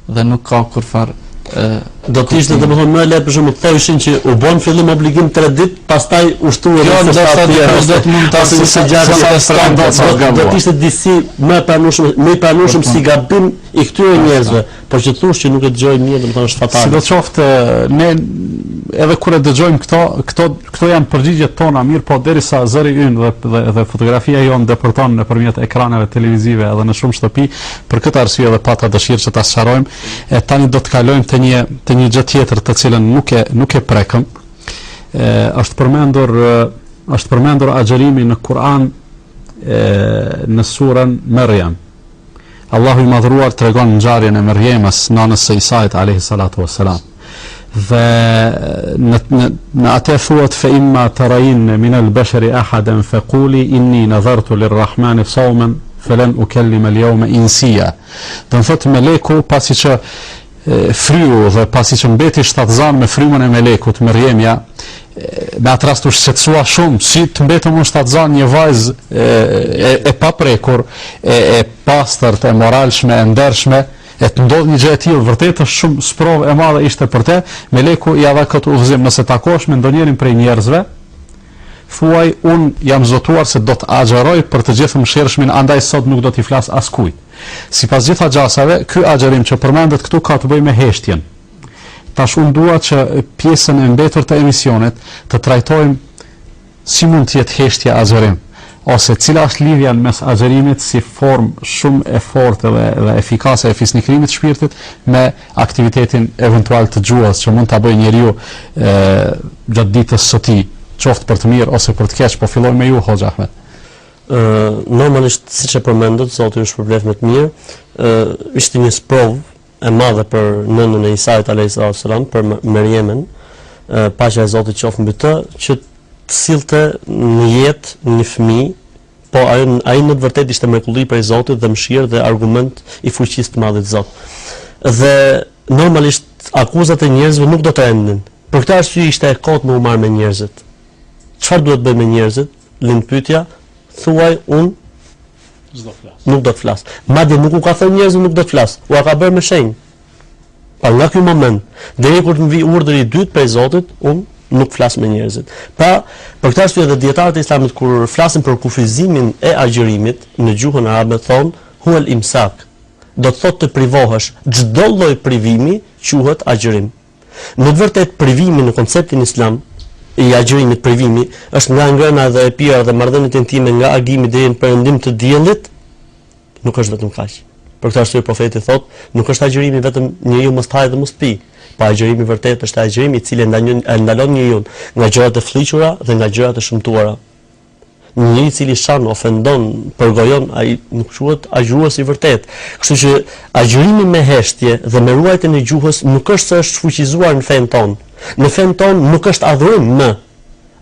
dhe nuk ka kurfar do të ishte domethënë më e lehtë për shembull thoshin që u bën fillim obligim 3 ditë, pastaj ushtuar do të mund ta do të ishte disi më e pranueshëm si gabim i këtyre njerëzve, por që thosh që nuk e dëgjoj mirë, domethënë është fatale. Sidoqoftë ne edhe kur e dëgjojmë këto janë përgjigjet tona, mirë, po derisa zëri ynë dhe fotografia jonë depërton nëpërmjet ekraneve televizive edhe në shumë shtëpi, për këtë arsye edhe pata dëshirë që ta sqarojmë, e tani do të kalojmë te një gjë tjetër të cilën nuk e prekëm. Është përmendur agjërimi në Kur'an në surën Maryam. Allahu i madhruar tregon ngjarjen e Maryamës, nanës së Isait alayhi salatu wassalam. Dhe në atë thuhet fa imma tarayin min al-bashari ahadan faquli inni nadhartu lir-rahmani sawman falan ukallima al-yawma insiya. Do të thotë meleku pasi që fryu dhe pasi që mbeti shtatzan me frymën e melekut Maryamja, me atë rast u shqetësua shumë, si të mbetëm unë shtatzan një vajzë e paprekur, e pastërt, e moralshme, e ndershme, e të ndodh një gjë e tillë, vërtet është shumë sprovë e madhe ishte për te. Meleku ja dha këtë udhëzim: nëse takosh me ndonjërin prej njerëzve, thuaj unë jam zotuar se do të agjeroj për të gjithë mëshirshmin, andaj sot nuk do t'i flas askujt. Sipas gjitha xhasave, ky agjerim që përmendet këtu ka të bëjë me heshtjen. tash unë dua që pjesën e mbetur të emisionit të trajtojmë si mund të jetë heshtja agjerim, ose cila është lidhja mes agjerimit si formë shumë e fortë dhe efikase e fisnikërimit të shpirtit me aktivitetin eventual të gjuhës që mund ta bëjë njeriu gjatë ditës së tij, qoftë për të mirë ose për të keq. Po filloj me ju, Hoxha Ahmed. Normalisht, siç e përmendët, Zoti ju shpërblet më të mirë. Ishte një sprovë e madhe për nënën e Isait alayhis salam, për Merjemen, paqja e Zotit qoftë mbi të, që të sillte në jetë një fëmijë, po ai në të vërtetë ishte mrekulli prej Zotit dhe mëshirë dhe argument i fuqisë të madhe të Zotit. Dhe normalisht akuzat e njerëzve nuk do të endin. Për këtë arsye ishte e kotë me u marrë me njerëzit. Çfarë duhet bëj me njerëzit? Lind pyetja, thuaj unë nuk do të flas. Madje nuk u ka thënë njerëzve nuk do të flas, u ka bërë me shenjë. Pa nga ky moment, deri kur të vi urdhri i dytë prej Zotit, unë nuk flas me njerëzit. Pra, për këtë arsye edhe dietarët e Islamit kur flasin për kufizimin e agjërimit në gjuhën arabe thonë huel imsak. Do të thotë të privohesh, çdo lloj privimi quhet agjërim. Në të vërtetë privimi në konceptin islam i agjërimit, privimi është nga ngrëna dhe e pira dhe marrëdhëniet intime nga agimi deri në perëndim të diellit, nuk është vetëm kaq. Për këtë arsye profeti thotë, nuk është agjërimi vetëm njeriu mos hajë dhe mos pi. Pa agjërimi vërtet është agjërimi i cili ndalon njeriu nga gjërat e fliqura dhe nga gjërat e shëmtuara. Njëri i cili shan, ofendon, përgojon, ai nuk quhet agjërues i vërtet. Kështu që agjërimi me heshtje dhe me ruajtjen e gjuhës nuk është se është fuqizuar në fen ton. Në fen ton nuk është adhurim më,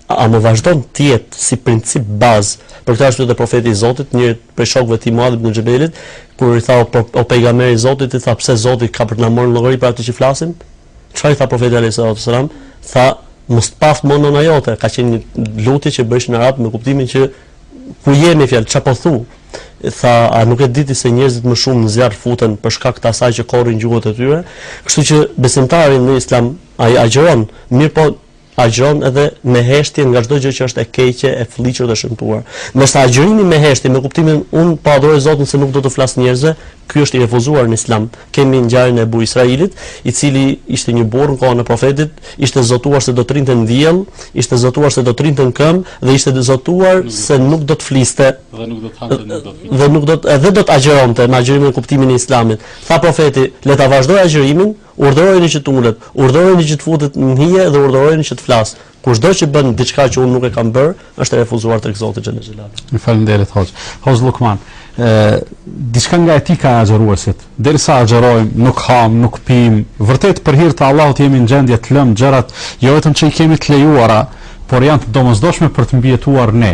a më vazhdon të jetë si princip bazë. Për këtë arsye dhe profeti i Zotit, një prej shokëve të Muadh ibn Xhebelit, kur i tha o pejgamberi i Zotit, i tha pse Zoti ka për të na marrë llogari për atë që flasim? Çfarë tha profeti alayhis salam? Tha mos paft më nëna jote, ka qenë një lutje që bëhesh në arab me kuptimin që ku je me fjalë, çfarë po thu? Tha, a nuk e diti se njerëzit më shumë në zjarr futen për shkak të asaj që korrin gjuhët e tyre? Kështu që besimtari në Islam ai agjeron, mirë po agjeron edhe me heshtje nga çdo gjë që është e keqe, e fliqur dhe shëmtuar. Ndërsa agjerimi me heshtje me kuptimin unë po adhuroj Zotin se nuk do të flas njerëzve, ky është i refuzuar në Islam. Kemi ngjarjen e Abu Israilit, i cili ishte një burr në kohën e profetit, ishte zotuar se do të rinte në diell, ishte zotuar se do të rinte në këmbë dhe ishte zotuar se nuk do të fliste dhe nuk do të hante, edhe do të agjeronte me agjerimin në kuptimin e Islamit. Tha profeti, le ta vazhdoj agjerimin, urdhërojeni që të ulet, urdhërojeni që të futet në hije dhe urdhërojeni që të flas. Kushdo që bën diçka që unë nuk e kam bër, është e refuzuar tek Zoti xhelal xhelal. Faleminderit Hoxh. Hoxh Lukman, diçka nga etika e agjeruesit. Derisa agjerojmë, nuk ham, nuk pim, vërtet për hir të Allahut jemi në gjendje të lëmë gjërat, jo vetëm që i kemi të lejuara, por janë të domosdoshme për të mbijetuar ne.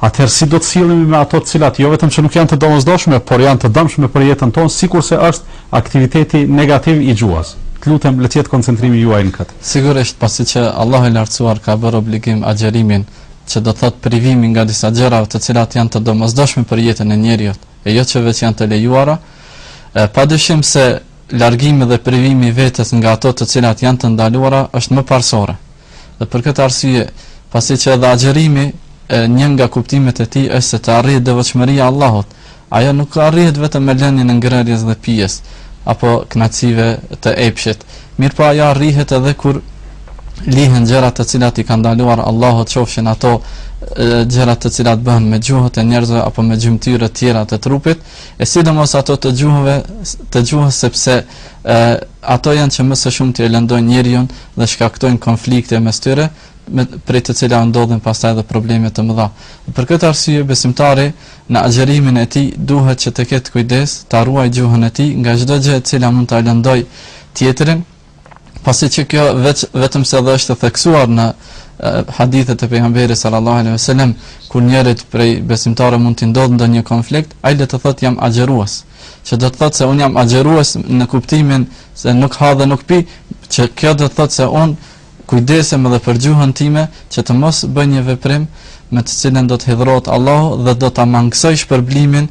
Atëherë si do të sillemi me ato të cilat jo vetëm që nuk janë të domosdoshme, por janë të dëmshme për jetën tonë, sikurse është aktiviteti negativ i gjuhës. Të lutem, le të jetë koncentrimi juaj në këtë. Sigurisht, pasi që Allahu i lartësuar ka bërë obligim agjerimin, që do thot privimi nga disa gjëra të cilat janë të domosdoshme për jetën e njeriut, e jo që veç janë të lejuara, padyshim se largimi dhe privimi vetes nga ato të cilat janë të ndaluara është më parsore. Dhe për këtë arsye, pasi që edhe agjerimi një nga kuptimet e tij është se të arrihet devotshmëria e Allahut, ajo nuk arrihet vetëm me lënien e ngrënjes dhe pijes apo knacive të epshit. Mirë po ajo arrihet edhe kur lihen gjërat të cilat i ka ndaluar Allahu, qofshin ato gjërat të cilat bëhen me gjuhët e njerëzve apo me gjymtyre të tjera të trupit, e sidomos ato të gjuhës sepse ato janë që më së shumti e lëndojnë njeriu dhe shkaktojnë konflikte mes tyre, prej të cilat ndodhin pastaj edhe probleme të mëdha. Për këtë arsye besimtari në agjerimin e tij duhet që të ketë kujdes, ta ruajë gjuhën e tij nga çdo gjë e cila mund ta lëndojë tjetrin, pasi që kjo vetëm se edhe është theksuar në hadithet e pejgamberit sallallahu alaihi wasallam, kur njerit prej besimtarë mund të ndodhë ndonjë konflikt, ai le të thotë jam agjerues. Që do të thotë se unë jam agjerues në kuptimin se nuk ha dhe nuk pi, që kjo do të thotë se unë kujdesem edhe për gjuhën time që të mos bëj një veprim me të cilën do të hidhrohet Allahu dhe do ta mangësoj shpërblimin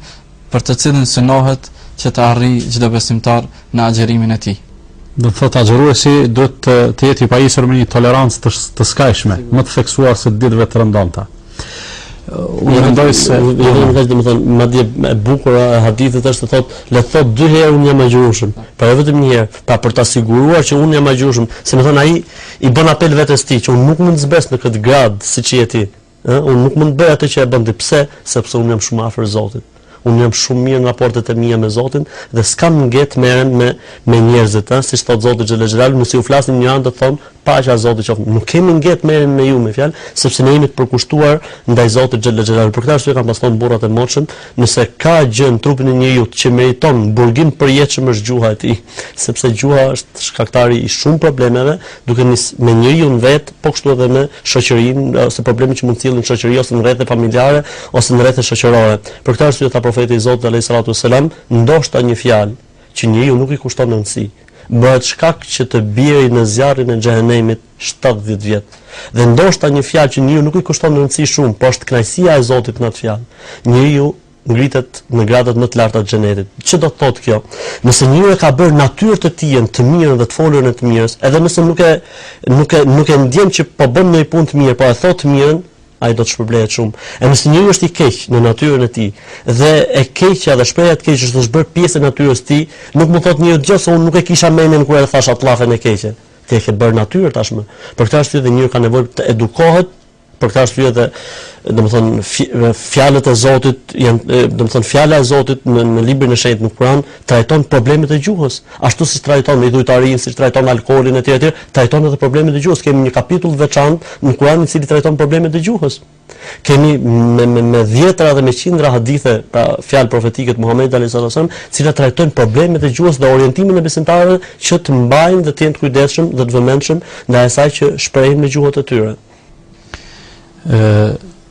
për të cilën synohet që të arrijë çdo besimtar në agjerimin e tij. Do të thotë agjeruesi duhet të jetë i pajisur me një tolerancë të skajshme, më të theksuar se ditëve të rëndonta. Unë mendoj se domethënë madje e bukur e hadithit është të thotë le të thotë 2 herë unë jam agjërueshëm, pra vetëm 1 herë, pra për ta siguruar që unë jam agjërueshëm, se më thon ai i bën apel vetes tij që unë nuk mund të zbes në këtë grad siç je ti. Unë nuk mund të bëj atë që e bën ti. Pse? Sepse unë jam shumë afër Zotit. Unë jam shumë mirë në raportet e mia me Zotin dhe s'kam nget merren me njerëzit, siç thot Zoti xhel xhelal, nëse ju flasin një anë të thon paqja e Zotit qoftë. Nuk kemi nget merren me ju me fjalë, sepse ne jemi të përkushtuar ndaj Zotit xhel xhelal. Për këtë arsye kanë pasur burrat e motshëm, nëse ka gjë në trupin e njeriu që meriton burgim përjetshëm është gjuha e tij, sepse gjuha është shkaktari i shumë problemeve, duke nis me njeriu vet, po kështu edhe me shoqërinë ose problemet që mund të cilin shoqëri ose në rrethë familjare ose në rrethë shoqërore. Për këtë arsye tha profeti i Zotit alayhi salatu wasalam, ndoshta një fjalë që njeriu nuk i kushton rëndësi, bëhet shkak që të bjerë në zjarrin e xhehenemit 70 vjet. Dhe ndoshta një fjalë që njeriu nuk i kushton rëndësi shumë, por është kënaqësia e Zotit në atë fjalë. Njeriu ngritet në gradat më të larta të xhenetit. Ç'do të thotë kjo? Nëse njeriu ka bërë natyrën e tij të mirën dhe të folurën e të mirës, edhe nëse nuk e ndjen që po bën një punë të mirë, po e thot të mirën, ai do të shpërblehet shumë. E nëse njeriu është i keq në natyrën e tij dhe e keqja dhe shpreha e keq është të bërë pjesë e natyrës së tij, nuk më thot njeriu gjë se unë nuk e kisha mendjen kur e thash atllafen e keqe. Ti e ke bërë natyrë tashmë. Për këtë arsye dhe njeriu ka nevojë të edukohet. Për këtë arsye dhe domethënë fjalët e Zotit janë domethënë fjala e Zotit në librin e shenjtë në Kur'an trajton problemet e gjuhës, ashtu siç trajton idhujtarinë, siç trajton alkoolin etj, trajton edhe problemet e gjuhës. Kemi një kapitull veçantë në Kur'an i cili trajton problemet e gjuhës. Kemi me dhjetra dhe me qindra hadithe, pra fjalë profetike të Muhamedit alayhis salam, cilat trajtojnë problemet e gjuhës dhe orientimin e besimtarëve që të mbajnë dhe të jenë të kujdesshëm dhe të vëmendshëm ndaj asaj që shprehin me gjuhët e tyre.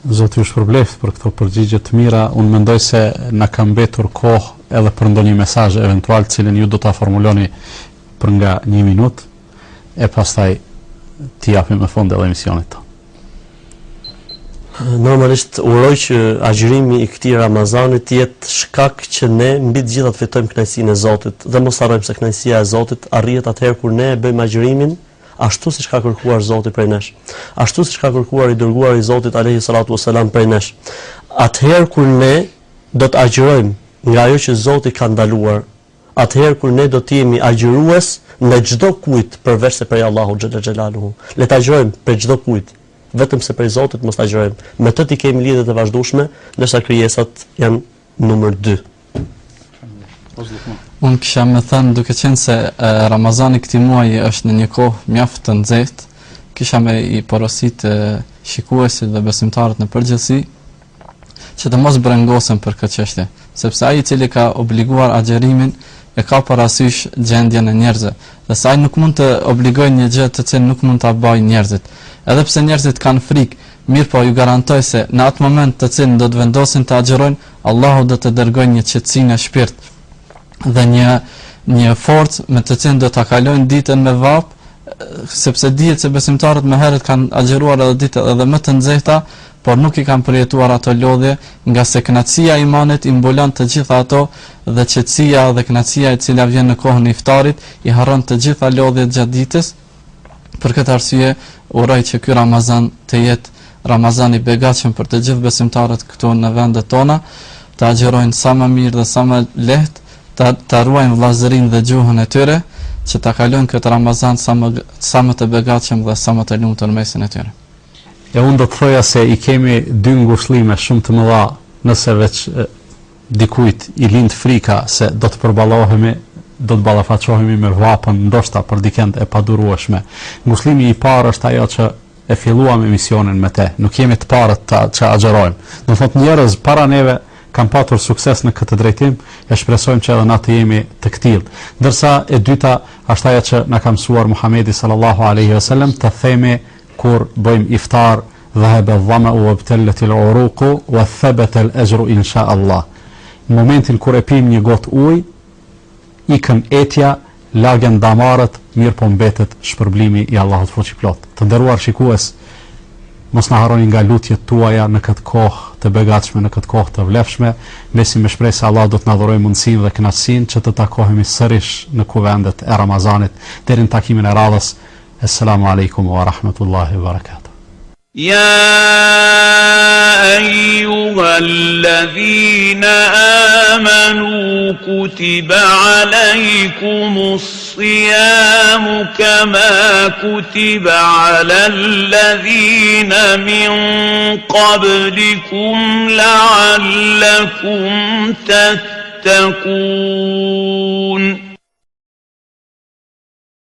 Zoti ju shpërbleft për këto përgjigje të mira. Unë mendoj se na ka mbetur kohë edhe për ndonjë mesazh eventual të cilin ju do ta formuloni për nga 1 minutë e pastaj t'i japim në fund edhe emisionit tonë. Normalisht uroj që agjërimi i këtij Ramazanit të jetë shkak që ne mbi të gjitha të fitojmë kënaqësinë e Zotit dhe mos harrojmë se kënaqësia e Zotit arrihet atëherë kur ne e bëjmë agjërimin ashtu siç ka kërkuar Zoti prej nesh, ashtu siç ka kërkuar i dërguari i Zotit alayhi salatu wasalam prej nesh. Atëherë kur ne do të agjërojmë nga ajo që Zoti ka ndaluar, atëherë kur ne do të jemi agjërues ndaj çdo kujt përveç se prej Allahut xhalla xhelaluhu. Le të agjërojmë për çdo kujt, vetëm se prej Zotit mos agjërojmë. Me të i kemi lidhje të vazhdueshme, ndërsa krijesat janë numër 2. Unë kisha me thënë, duke qenë se Ramazani këtij muaji është në një kohë mjaft të nxehtë, kisha me i porosit shikuesit dhe besimtarët në përgjithësi që të mos brengosen për këtë çështje, sepse ai i cili ka obliguar agjërimin e ka parasysh gjendjen e njerëzve, dhe sa ai nuk mund të obligojë një gjë të cilën nuk mund ta bëjnë njerëzit. Edhe pse njerëzit kanë frikë, mirë po ju garantoj se në atë moment të cilin do të vendosin të agjërojnë, Allahu do të dërgojë një qetësi në shpirt dhe një forcë me të cilën do ta kalojnë ditën me vap, sepse dihet se besimtarët më herët kanë agjëruar edhe ditë edhe më të nxehta, por nuk i kanë përjetuar ato lodhje, nga se kënaqësia e imanit i mbulon të gjitha ato dhe qetësia dhe kënaqësia e cila vjen në kohën e iftarit i harron të gjitha lodhjet gjatë ditës. Për këtë arsye uroj që ky Ramazan të jetë Ramazan i begatshëm për të gjithë besimtarët këtu në vendet tona, të agjërojnë sa më mirë dhe sa më lehtë, ta ruajnë vllazërinë dhe gjuhën e tyre, që ta kalojnë këtë Ramazan sa më të begatshëm dhe sa më të lumtur në mesin e tyre. E unë do të thoja se i kemi 2 ngushëllime shumë të mëdha nëse veç dikujt i lind frika se do të përballohemi, do të ballafaqohemi me vapën ndoshta për dikend e padurueshme. Ngushëllimi i parë është ajo që e filluam emisionin me te. Nuk jemi të parët që agjërojmë. Do të thotë njerëz para neve kanë patur sukses në këtë drejtim, e shpresojmë që edhe na të jemi të këtill. Ndërsa e dyta është ajo që na ka mësuar Muhamedi sallallahu alaihi wasallam të themi kur bëjmë iftar, dhahaba dhama'u wabtalat al-uruqu wa thabata al-ajru insha Allah. Në momentin kur e pim një gotë ujë, ikën etja, lagen damarët, mirë po mbetet shpërblimi i Allahut fuqiplot. Të nderuar shikues, mos na harroni nga lutjet tuaja në këtë kohë të begatshme, në këtë kohë të vlefshme. Besim me shpresë se Allah do të na dhurojë mundësinë dhe kënaqësinë që të takohemi sërish në kuvendet e Ramazanit. Deri në takimin e radhës. Assalamu alaikum wa rahmatullahi wa barakatuh. يا أيها الذين آمنوا كتب عليكم الصيام كما كتب على الذين من قبلكم لعلكم تتقون